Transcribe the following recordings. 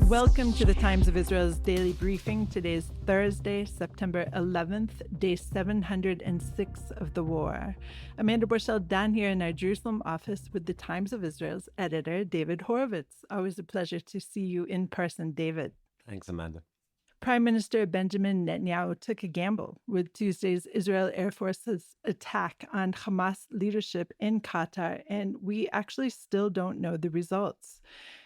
Welcome to the Times of Israel's daily briefing. Today is Thursday, September 11th, day 706 of the war. Amanda Borschel-Dan here in our Jerusalem office with the Times of Israel's editor, David Horovitz. Always a pleasure to see you in person, David. Thanks, Amanda. Prime Minister Benjamin Netanyahu took a gamble with Tuesday's Israel Air Force's attack on Hamas leadership in Qatar, and we actually still don't know the results.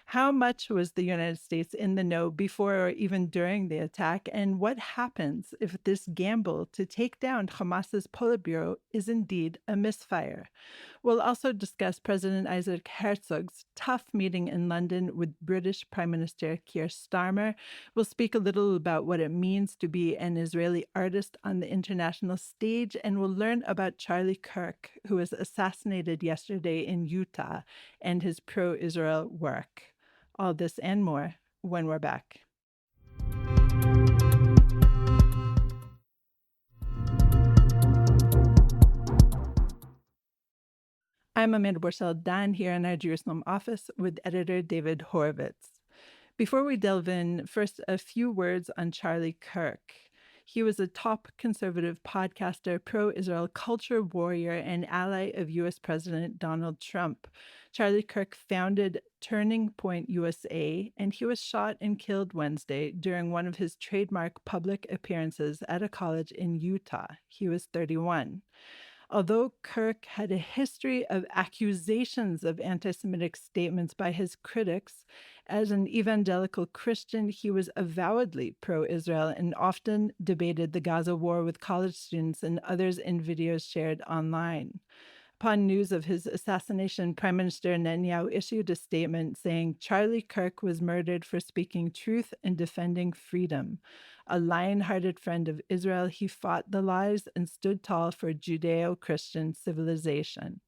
How much was the United States in the know before or even during the attack, and what happens if this gamble to take down Hamas's Politburo is indeed a misfire? We'll also discuss President Isaac Herzog's tough meeting in London with British Prime Minister Keir Starmer. We'll speak a little about what it means to be an Israeli artist on the international stage, and we'll learn about Charlie Kirk, who was assassinated yesterday in Utah, and his pro-Israel work. All this and more when we're back. I'm Amanda Borschel-Dan here in our Jerusalem office with editor David Horovitz. Before we delve in, first a few words on Charlie Kirk. He was a top conservative podcaster, pro-Israel culture warrior, and ally of U.S. President Donald Trump. Charlie Kirk founded Turning Point USA, and he was shot and killed Wednesday during one of his trademark public appearances at a college in Utah. He was 31. Although Kirk had a history of accusations of anti-Semitic statements by his critics, as an evangelical Christian, he was avowedly pro-Israel and often debated the Gaza war with college students and others in videos shared online. Upon news of his assassination, Prime Minister Netanyahu issued a statement saying Charlie Kirk was murdered for speaking truth and defending freedom. A lion-hearted friend of Israel, he fought the lies and stood tall for Judeo-Christian civilization.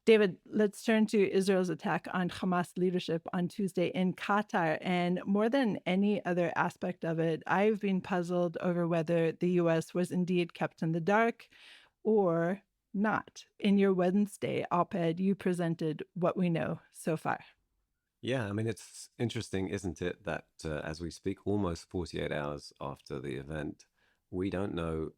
David, let's turn to Israel's attack on Hamas leadership on Tuesday in Qatar. And more than any other aspect of it, I've been puzzled over whether the U.S. was indeed kept in the dark or not. In your Wednesday op-ed, you presented what we know so far. Yeah, I mean, it's interesting, isn't it, that as we speak, almost 48 hours after the event, we don't know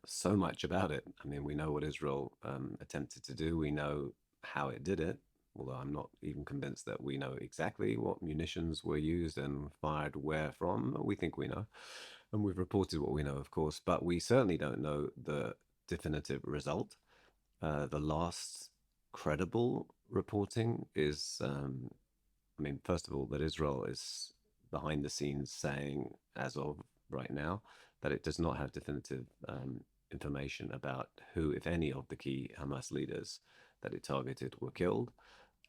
so much about it. I mean, we know what Israel attempted to do. We know how it did it, although I'm not even convinced that we know exactly what munitions were used and fired where from. We think we know, and we've reported what we know, of course, but we certainly don't know the definitive result. The last credible reporting is, first of all, that Israel is behind the scenes saying, as of right now, that it does not have definitive information about who, if any, of the key Hamas leaders that it targeted were killed.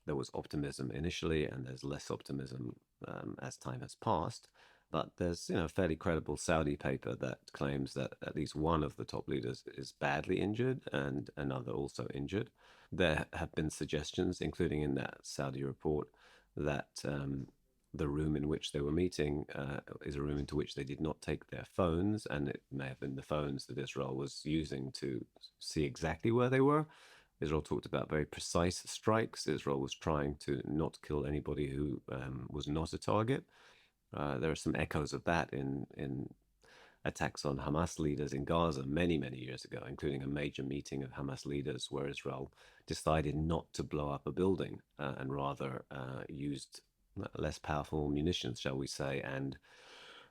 There was optimism initially, and there's less optimism as time has passed. But there's, a fairly credible Saudi paper that claims that at least one of the top leaders is badly injured and another also injured. There have been suggestions, including in that Saudi report, that the room in which they were meeting is a room into which they did not take their phones, and it may have been the phones that Israel was using to see exactly where they were. Israel talked about very precise strikes. Israel was trying to not kill anybody who was not a target. There are some echoes of that in attacks on Hamas leaders in Gaza many, many years ago, including a major meeting of Hamas leaders where Israel decided not to blow up a building and rather used less powerful munitions, shall we say, and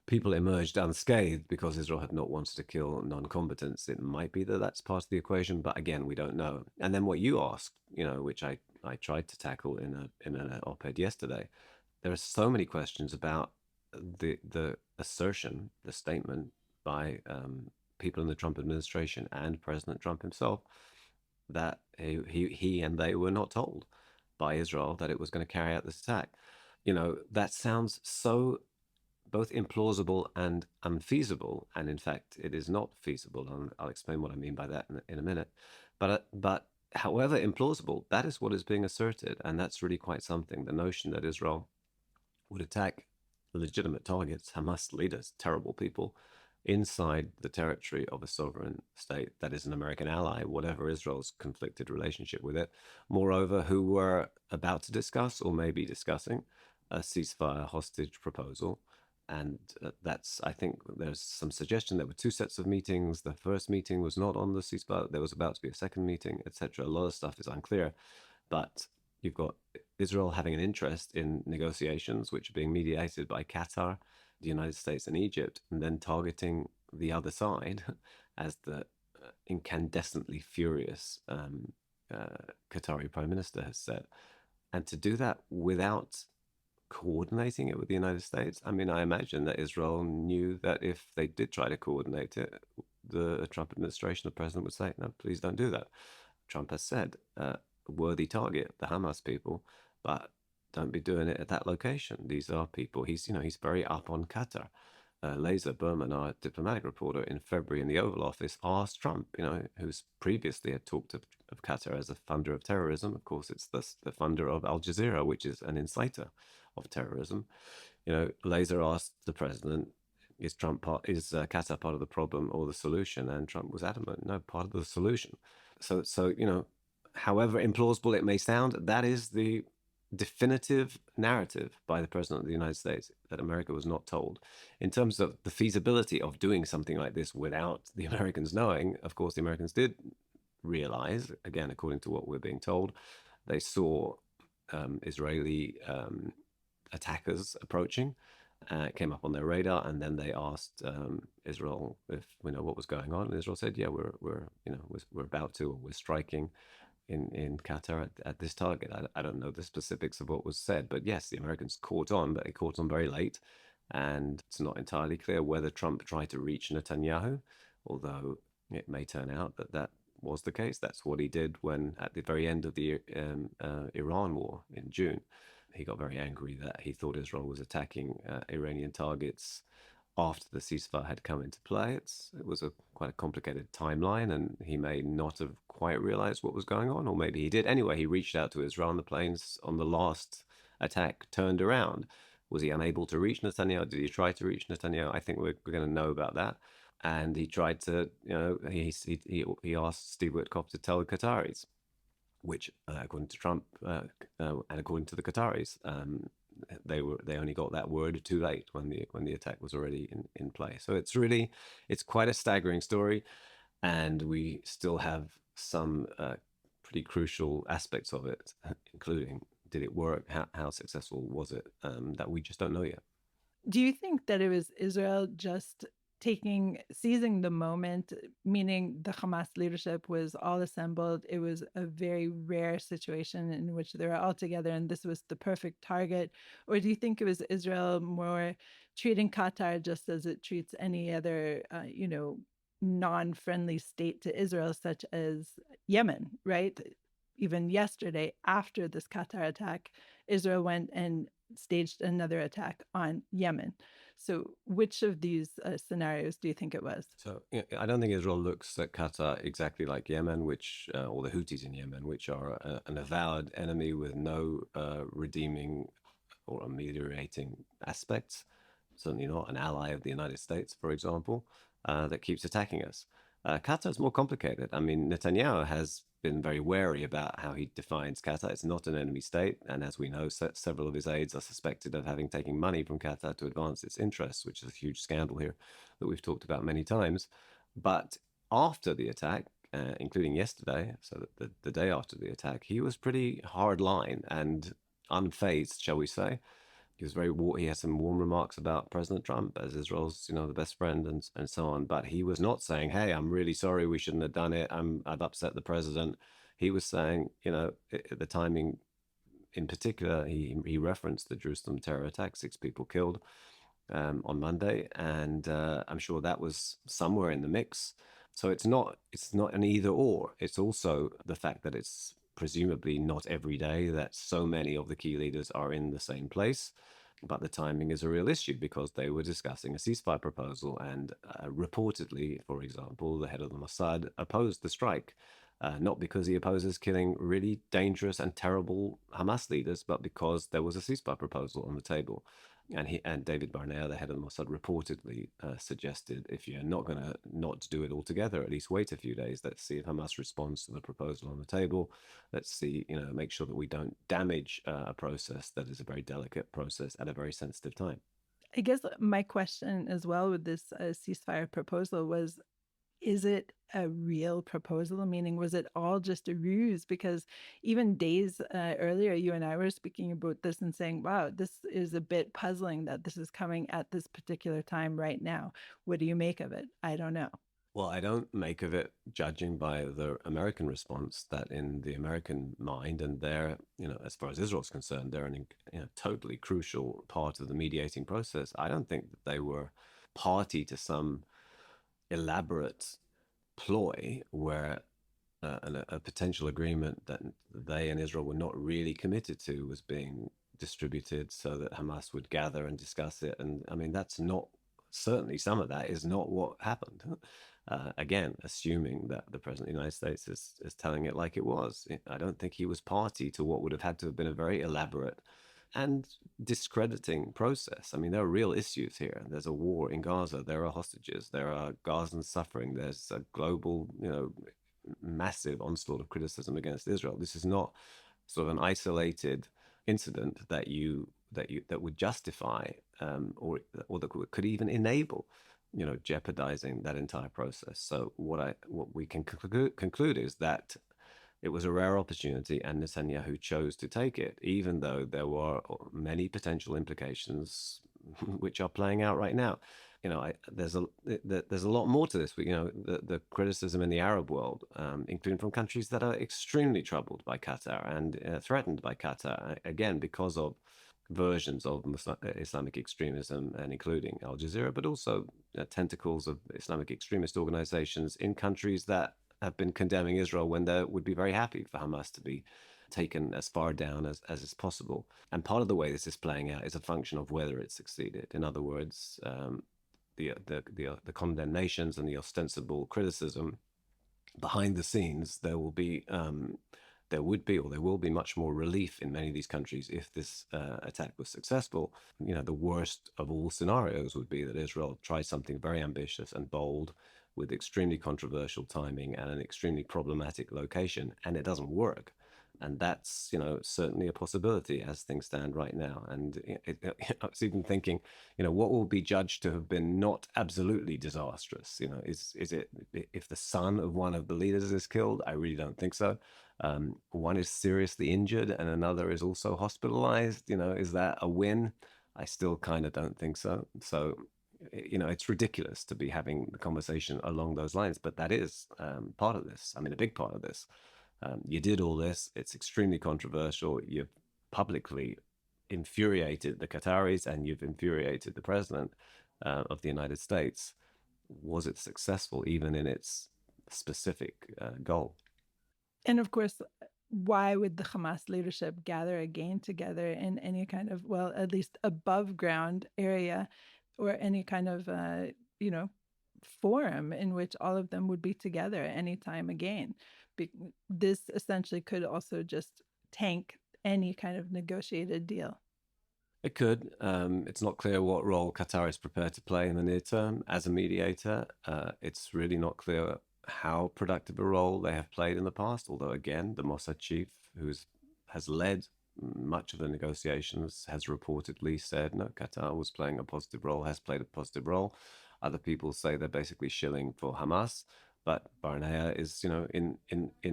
people emerged unscathed because Israel had not wanted to kill non-combatants. It might be that that's part of the equation, but again, we don't know. And then what you asked, which I tried to tackle in an op-ed yesterday, there are so many questions about the assertion, the statement by people in the Trump administration and President Trump himself that he and they were not told by Israel that it was going to carry out this attack. That sounds so both implausible and unfeasible, and in fact, it is not feasible. And I'll explain what I mean by that in a minute. But however implausible, that is what is being asserted, and that's really quite something. The notion that Israel would attack legitimate targets, Hamas leaders, terrible people, inside the territory of a sovereign state that is an American ally, whatever Israel's conflicted relationship with it. Moreover, who we're about to discuss or may be discussing a ceasefire hostage proposal. And I think there's some suggestion there were two sets of meetings. The first meeting was not on the ceasefire. There was about to be a second meeting, etc. A lot of stuff is unclear. But you've got Israel having an interest in negotiations, which are being mediated by Qatar, the United States, and Egypt, and then targeting the other side as the incandescently furious Qatari Prime Minister has said. And to do that without coordinating it with the United States, I mean, I imagine that Israel knew that if they did try to coordinate it, the Trump administration, the president would say, no, please don't do that. Trump has said, worthy target, the Hamas people, but don't be doing it at that location. These are people, he's very up on Qatar. Laser Berman, our diplomatic reporter in February in the Oval Office, asked Trump, who's previously had talked of Qatar as a funder of terrorism. Of course, it's the funder of Al Jazeera, which is an inciter of terrorism. Laser asked the president, is Qatar part of the problem or the solution? And Trump was adamant, no, part of the solution. So however implausible it may sound, that is the definitive narrative by the president of the United States that America was not told. In terms of the feasibility of doing something like this without the Americans knowing, of course, the Americans did realize, again, according to what we're being told, they saw Israeli attackers approaching. It came up on their radar, and then they asked Israel if we know what was going on. And Israel said, "Yeah, we're about to, or we're striking in Qatar at this target." I don't know the specifics of what was said, but yes, the Americans caught on, but they caught on very late, and it's not entirely clear whether Trump tried to reach Netanyahu, although it may turn out that was the case. That's what he did when, at the very end of the Iran war in June, he got very angry that he thought Israel was attacking Iranian targets after the ceasefire had come into play. It was quite a complicated timeline, and he may not have quite realized what was going on, or maybe he did. Anyway, he reached out to Israel, and the planes on the last attack turned around. Was he unable to reach Netanyahu? Did he try to reach Netanyahu? I think we're going to know about that. And he tried to, he asked Steve Witkoff to tell the Qataris, which, according to Trump and according to the Qataris, they only got that word too late when the attack was already in play. So it's quite a staggering story, and we still have some pretty crucial aspects of it, including, did it work? How successful was it? That we just don't know yet. Do you think that it was Israel just seizing the moment, meaning the Hamas leadership was all assembled? It was a very rare situation in which they were all together, and this was the perfect target? Or do you think it was Israel more treating Qatar just as it treats any other, non-friendly state to Israel, such as Yemen, right? Even yesterday, after this Qatar attack, Israel went and staged another attack on Yemen. So which of these scenarios do you think it was? So I don't think Israel looks at Qatar exactly like Yemen, or the Houthis in Yemen, which are an avowed enemy with no redeeming or ameliorating aspects. Certainly not an ally of the United States, for example, that keeps attacking us. Qatar is more complicated. I mean, Netanyahu has been very wary about how he defines Qatar. It's not an enemy state, and as we know, several of his aides are suspected of having taken money from Qatar to advance its interests, which is a huge scandal here that we've talked about many times. But after the attack, including yesterday, so that the day after the attack, he was pretty hard line and unfazed, shall we say. He had some warm remarks about President Trump as Israel's, the best friend and so on. But he was not saying, "Hey, I'm really sorry, we shouldn't have done it. I've upset the president." He was saying, the timing, in particular, he referenced the Jerusalem terror attack, 6 people killed on Monday, and I'm sure that was somewhere in the mix. So it's not an either or. It's also the fact that it's presumably not every day that so many of the key leaders are in the same place. But the timing is a real issue because they were discussing a ceasefire proposal, and reportedly, for example, the head of the Mossad opposed the strike not because he opposes killing really dangerous and terrible Hamas leaders, but because there was a ceasefire proposal on the table. And David Barnea, the head of the Mossad, reportedly suggested, if you're not going to not do it altogether, at least wait a few days. Let's see if Hamas responds to the proposal on the table. Let's see, make sure that we don't damage a process that is a very delicate process at a very sensitive time. I guess my question as well with this ceasefire proposal was, is it a real proposal? Meaning, was it all just a ruse? Because even days earlier, you and I were speaking about this and saying, wow, this is a bit puzzling that this is coming at this particular time right now. What do you make of it? I don't know. Well, I don't make of it, judging by the American response, that in the American mind and their, as far as Israel's concerned, they're an totally crucial part of the mediating process. I don't think that they were party to some elaborate ploy where a potential agreement that they and Israel were not really committed to was being distributed so that Hamas would gather and discuss it. And I mean, that's not, certainly some of that is not what happened. Again, assuming that the President of the United States is telling it like it was. I don't think he was party to what would have had to have been a very elaborate and discrediting process. I mean, there are real issues here. There's a war in Gaza. There are hostages. There are Gazans suffering. There's a global, massive onslaught of criticism against Israel. This is not sort of an isolated incident that would justify or that could even enable jeopardizing that entire process. So what we can conclude is that it was a rare opportunity, and Netanyahu chose to take it, even though there were many potential implications which are playing out right now. There's a lot more to this. The criticism in the Arab world, including from countries that are extremely troubled by Qatar and threatened by Qatar, again because of versions of Islamic extremism, and including Al Jazeera, but also tentacles of Islamic extremist organizations in countries that have been condemning Israel when they would be very happy for Hamas to be taken as far down as is possible. And part of the way this is playing out is a function of whether it succeeded. In other words, the condemnations and the ostensible criticism behind the scenes, there will be much more relief in many of these countries if this attack was successful. The worst of all scenarios would be that Israel tries something very ambitious and bold with extremely controversial timing and an extremely problematic location, and it doesn't work. And that's, certainly a possibility as things stand right now. And I was even thinking, what will be judged to have been not absolutely disastrous? Is it if the son of one of the leaders is killed? I really don't think so. One is seriously injured and another is also hospitalized. Is that a win? I still kind of don't think so. So, it's ridiculous to be having the conversation along those lines, but that is part of this. I mean, a big part of this. You did all this. It's extremely controversial. You've publicly infuriated the Qataris and you've infuriated the president of the United States. Was it successful even in its specific goal? And of course, why would the Hamas leadership gather again together in any kind of, well, at least above ground area or any kind of, forum in which all of them would be together anytime again? This essentially could also just tank any kind of negotiated deal. It could. It's not clear what role Qatar is prepared to play in the near term as a mediator. It's really not clear how productive a role they have played in the past, although again, the Mossad chief, who has led much of the negotiations, has reportedly said, no, Qatar was playing a positive role, has played a positive role. Other people say they're basically shilling for Hamas, but Barnea is, in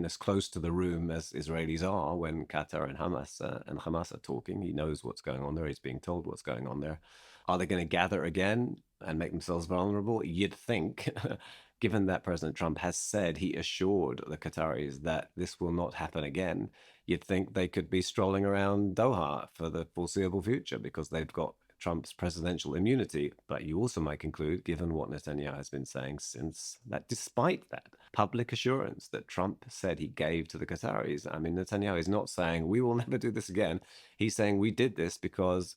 as close to the room as Israelis are when Qatar and Hamas are talking. He knows what's going on there. He's being told what's going on there. Are they going to gather again and make themselves vulnerable? You'd think, given that President Trump has said, he assured the Qataris that this will not happen again, you'd think they could be strolling around Doha for the foreseeable future because they've got Trump's presidential immunity. But you also might conclude, given what Netanyahu has been saying since, that despite that public assurance that Trump said he gave to the Qataris, I mean, Netanyahu is not saying, we will never do this again. He's saying, we did this because,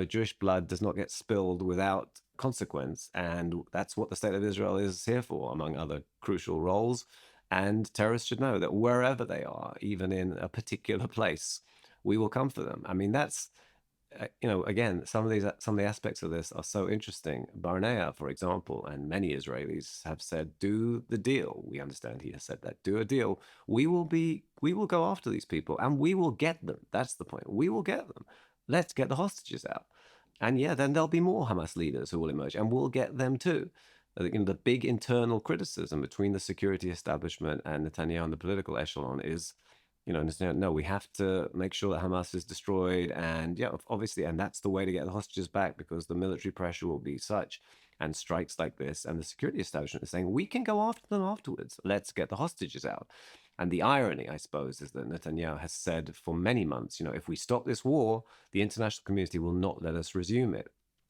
Jewish blood does not get spilled without consequence. And that's what the state of Israel is here for, among other crucial roles. And terrorists should know that wherever they are, even in a particular place, we will come for them. I mean, that's again, some of the aspects of this are so interesting. Barnea, for example, and many Israelis have said, "Do the deal." We understand he has said that. Do a deal. We will go after these people, and we will get them. That's the point. We will get them. Let's get the hostages out, and yeah, then there'll be more Hamas leaders who will emerge, and we'll get them too. The big internal criticism between the security establishment and Netanyahu and the political echelon is, understand, no, we have to make sure that Hamas is destroyed. And yeah, obviously, and that's the way to get the hostages back, because the military pressure will be such, and strikes like this. And the security establishment is saying, we can go after them afterwards. Let's get the hostages out. And the irony, I suppose, is that Netanyahu has said for many months, if we stop this war, the international community will not let us resume it.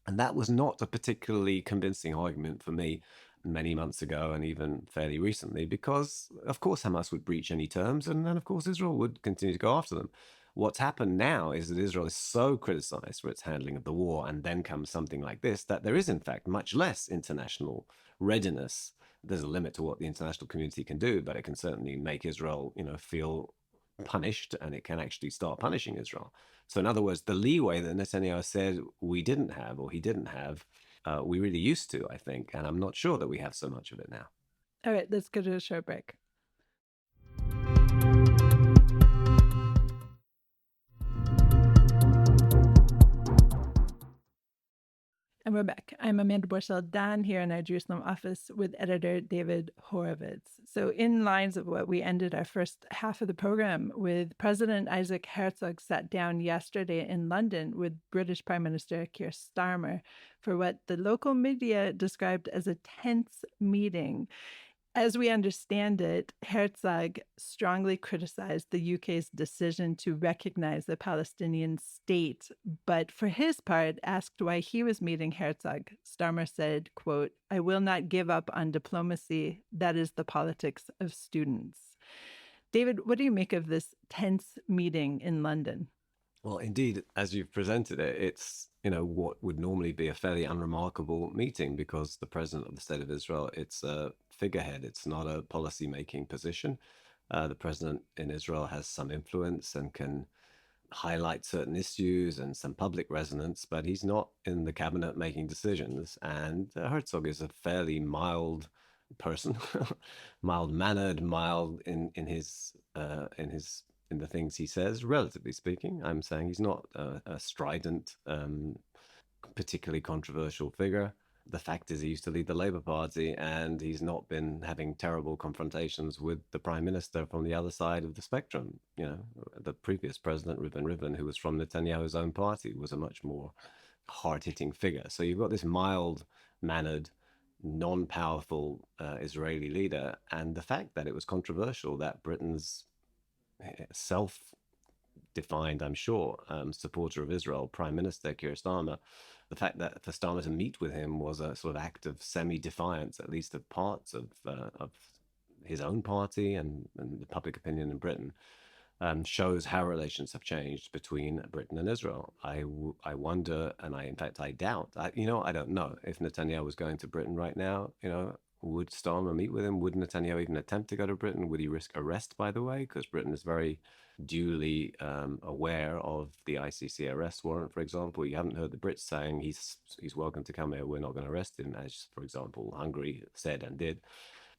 And that was not a particularly convincing argument for me many months ago, and even fairly recently, because of course Hamas would breach any terms, and then of course Israel would continue to go after them. What's happened now is that Israel is so criticized for its handling of the war, and then comes something like this, that there is in fact much less international readiness. There's a limit to what the international community can do, but it can certainly make Israel, feel punished, and it can actually start punishing Israel. So in other words, the leeway that Netanyahu said we didn't have, or he didn't have, we really used to, I think, and I'm not sure that we have so much of it now. All right, let's go to a short break. And we're back. I'm Amanda Borschel-Dan here in our Jerusalem office with editor David Horovitz. So in lines of what we ended our first half of the program with, President Isaac Herzog sat down yesterday in London with British Prime Minister Keir Starmer for what the local media described as a tense meeting. As we understand it, Herzog strongly criticized the UK's decision to recognize the Palestinian state, but for his part, asked why he was meeting Herzog. Starmer said, quote, "I will not give up on diplomacy. That is the politics of students." David, what do you make of this tense meeting in London? Well, indeed, as you've presented it, it's, what would normally be a fairly unremarkable meeting, because the president of the state of Israel, it's a figurehead. It's not a policy-making position. The president in Israel has some influence and can highlight certain issues and some public resonance, but he's not in the cabinet making decisions. And Herzog is a fairly mild person, mild-mannered, mild in the things he says, relatively speaking. I'm saying he's not a strident, particularly controversial figure. The fact is, he used to lead the Labour Party, and he's not been having terrible confrontations with the Prime Minister from the other side of the spectrum. The previous president, Reuven Rivlin, who was from Netanyahu's own party, was a much more hard-hitting figure. So you've got this mild-mannered, non-powerful Israeli leader, and the fact that it was controversial that Britain's self-defined, I'm sure, supporter of Israel, Prime Minister Keir Starmer, the fact that for Starmer to meet with him was a sort of act of semi-defiance, at least of parts of his own party and the public opinion in Britain, shows how relations have changed between Britain and Israel. I wonder, and in fact I doubt. I don't know if Netanyahu was going to Britain right now. Would Starmer meet with him? Would Netanyahu even attempt to go to Britain? Would he risk arrest, by the way? Because Britain is very duly aware of the ICC arrest warrant, for example. You haven't heard the Brits saying he's welcome to come here, we're not going to arrest him, as, for example, Hungary said and did.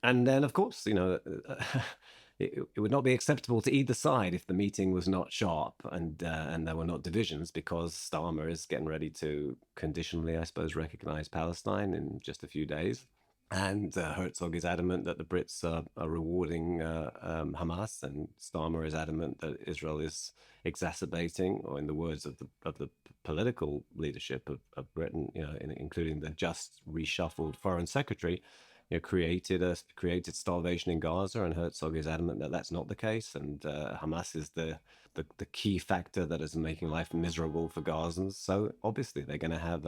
And then, of course, it would not be acceptable to either side if the meeting was not sharp and there were not divisions, because Starmer is getting ready to conditionally, I suppose, recognize Palestine in just a few days. And Herzog is adamant that the Brits are rewarding Hamas, and Starmer is adamant that Israel is exacerbating, or in the words of the political leadership of Britain, including the just reshuffled foreign secretary, created starvation in Gaza, and Herzog is adamant that that's not the case, and Hamas is the key factor that is making life miserable for Gazans. So obviously they're going to have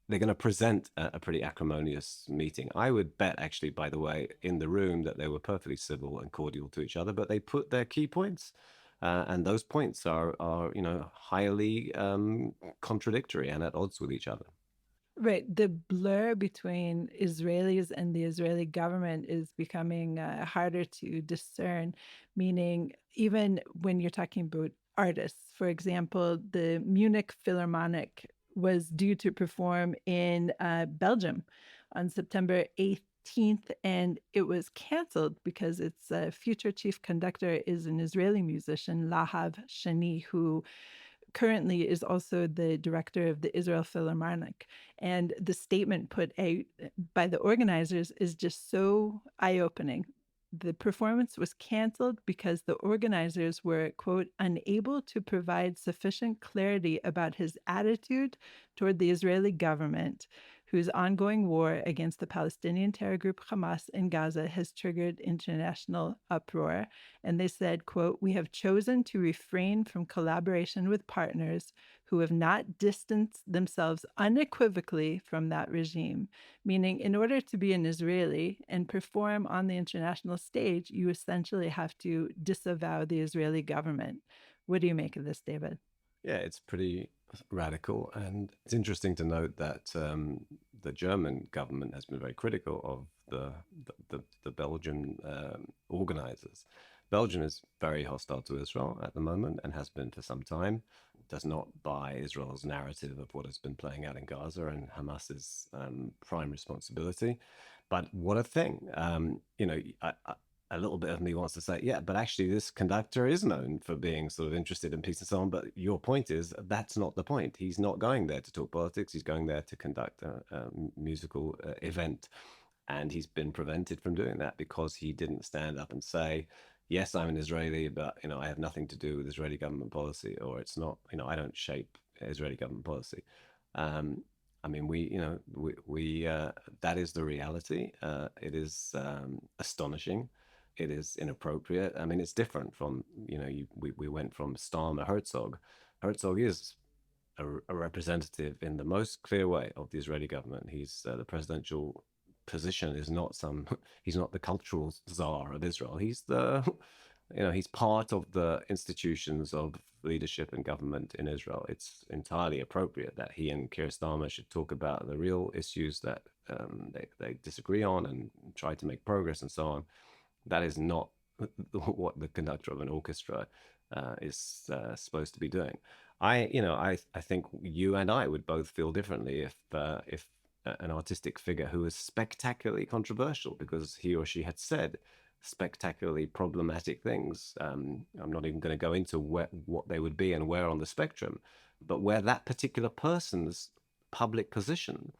they're going to present a pretty acrimonious meeting. I would bet, actually, by the way, in the room, that they were perfectly civil and cordial to each other, but they put their key points, and those points are highly contradictory and at odds with each other. Right. The blur between Israelis and the Israeli government is becoming harder to discern, meaning even when you're talking about artists, for example, the Munich Philharmonic was due to perform in Belgium on September 18th, and it was canceled because its future chief conductor is an Israeli musician, Lahav Shani, who currently is also the director of the Israel Philharmonic. And the statement put out by the organizers is just so eye opening. The performance was canceled because the organizers were, quote, unable to provide sufficient clarity about his attitude toward the Israeli government, whose ongoing war against the Palestinian terror group Hamas in Gaza has triggered international uproar. And they said, quote, we have chosen to refrain from collaboration with partners who have not distanced themselves unequivocally from that regime. Meaning, in order to be an Israeli and perform on the international stage, you essentially have to disavow the Israeli government. What do you make of this, David? Yeah, it's pretty radical, and it's interesting to note that the German government has been very critical of the Belgian organizers. Belgium is very hostile to Israel at the moment and has been for some time. Does not buy Israel's narrative of what has been playing out in Gaza and Hamas's prime responsibility. But what a thing! A little bit of me wants to say, yeah, but actually this conductor is known for being sort of interested in peace and so on. But your point is that's not the point. He's not going there to talk politics. He's going there to conduct a musical event. And he's been prevented from doing that because he didn't stand up and say, yes, I'm an Israeli, but, I have nothing to do with Israeli government policy, or it's not, I don't shape Israeli government policy. I mean, we that is the reality. It is astonishing. It is inappropriate. I mean, it's different from, we went from Starmer Herzog. Herzog is a representative in the most clear way of the Israeli government. He's the presidential position is not he's not the cultural czar of Israel. He's he's part of the institutions of leadership and government in Israel. It's entirely appropriate that he and Keir Starmer should talk about the real issues that they disagree on and try to make progress and so on. That is not what the conductor of an orchestra is supposed to be doing. I think you and I would both feel differently if an artistic figure who is spectacularly controversial because he or she had said spectacularly problematic things. I'm not even going to go into what they would be and where on the spectrum, but where that particular person's public position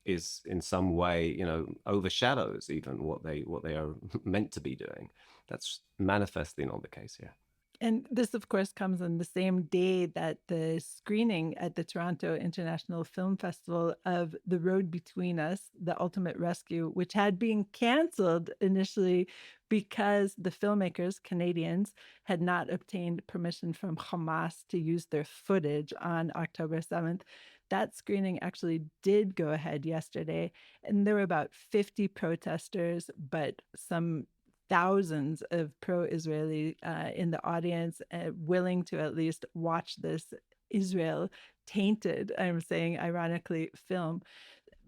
is in some way, overshadows even what they are meant to be doing. That's manifestly not the case here. And this, of course, comes on the same day that the screening at the Toronto International Film Festival of The Road Between Us, The Ultimate Rescue, which had been canceled initially because the filmmakers, Canadians, had not obtained permission from Hamas to use their footage on October 7th. That screening actually did go ahead yesterday, and there were about 50 protesters, but some thousands of pro-Israeli in the audience, willing to at least watch this Israel tainted, I'm saying ironically, film.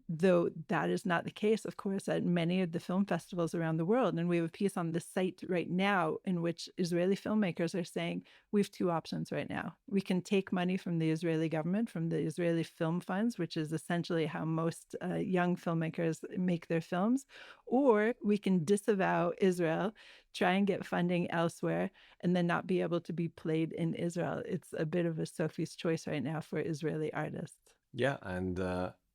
Though that is not the case, of course, at many of the film festivals around the world. And we have a piece on the site right now in which Israeli filmmakers are saying, we have two options right now. We can take money from the Israeli government, from the Israeli film funds, which is essentially how most young filmmakers make their films, or we can disavow Israel, try and get funding elsewhere, and then not be able to be played in Israel. It's a bit of a Sophie's choice right now for Israeli artists. Yeah, and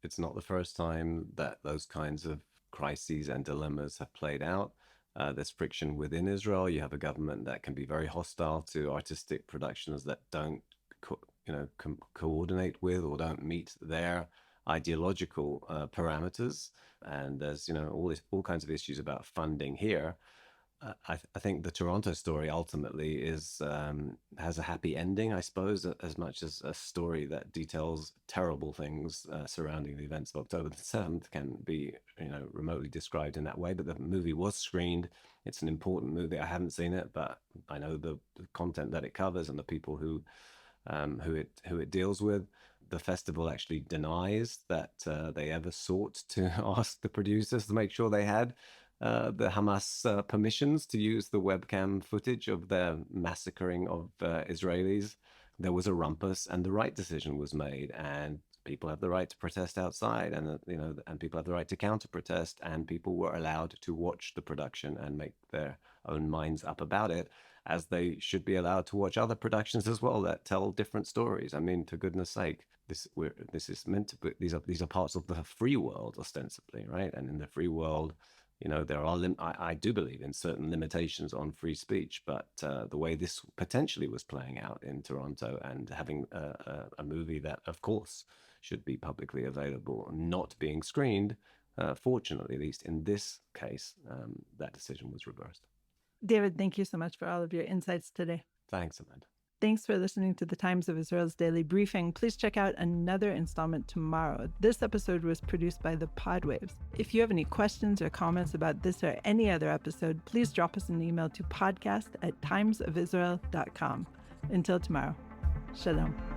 it's not the first time that those kinds of crises and dilemmas have played out. There's friction within Israel. You have a government that can be very hostile to artistic productions that don't, coordinate with or don't meet their ideological parameters. And there's, all kinds of issues about funding here. I think the Toronto story ultimately has a happy ending, I suppose, as much as a story that details terrible things surrounding the events of October the 7th can be, remotely described in that way. But the movie was screened. It's an important movie. I haven't seen it, but I know the content that it covers and the people who it deals with. the festival actually denies that they ever sought to ask the producers to make sure they had the Hamas permissions to use the webcam footage of their massacring of Israelis. There was a rumpus, and the right decision was made, and people have the right to protest outside, and and people have the right to counter-protest, and people were allowed to watch the production and make their own minds up about it, as they should be allowed to watch other productions as well that tell different stories. I mean, for goodness sake, this is meant to be, these are parts of the free world, ostensibly, right? And in the free world, there are I do believe in certain limitations on free speech, but the way this potentially was playing out in Toronto, and having a movie that, of course, should be publicly available, not being screened, fortunately, at least in this case, that decision was reversed. David, thank you so much for all of your insights today. Thanks, Amanda. Thanks for listening to the Times of Israel's Daily Briefing. Please check out another installment tomorrow. This episode was produced by the Podwaves. If you have any questions or comments about this or any other episode, please drop us an email to podcast@timesofisrael.com. Until tomorrow, shalom.